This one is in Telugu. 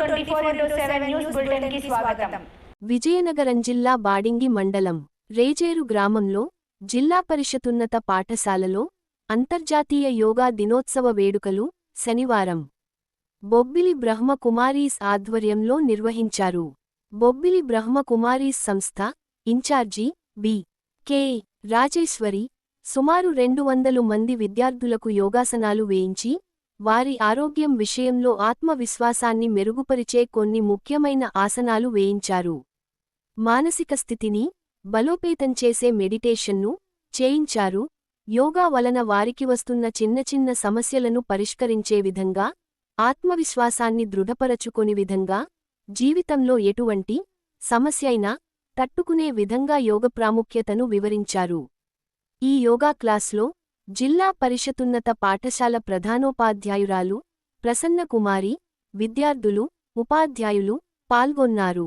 24/7 న్యూస్ బులెటిన్ కి స్వాగతం. విజయనగరం జిల్లా బాడింగి మండలం రేజేరు గ్రామంలో జిల్లా పరిషతున్నత పాఠశాలలో అంతర్జాతీయ యోగా దినోత్సవ వేడుకలు శనివారం బొబ్బిలి బ్రహ్మ కుమారీస్ ఆధ్వర్యంలో నిర్వహించారు. బొబ్బిలి బ్రహ్మ కుమారీస్ సంస్థ ఇన్ఛార్జి బి. కె. రాజేశ్వరి సుమారు 200 మంది విద్యార్థులకు యోగాసనాలు వేయించి వారి ఆరోగ్యం విషయంలో ఆత్మవిశ్వాసాన్ని మెరుగుపరిచే కొన్ని ముఖ్యమైన ఆసనాలు వేయించారు. మానసిక స్థితిని బలోపేతం చేసే మెడిటేషన్ను చేయించారు. యోగా వలన వారికి వస్తున్న చిన్న చిన్న సమస్యలను పరిష్కరించే విధంగా, ఆత్మవిశ్వాసాన్ని దృఢపరచుకొని విధంగా, జీవితంలో ఎటువంటి సమస్యైనా తట్టుకునే విధంగా యోగ ప్రాముఖ్యతను వివరించారు. ఈ యోగా క్లాస్లో జిల్లా పరిషతున్నత పాఠశాల ప్రధానోపాధ్యాయురాలు ప్రసన్న కుమారి, విద్యార్థులు, ఉపాధ్యాయులు పాల్గొన్నారు.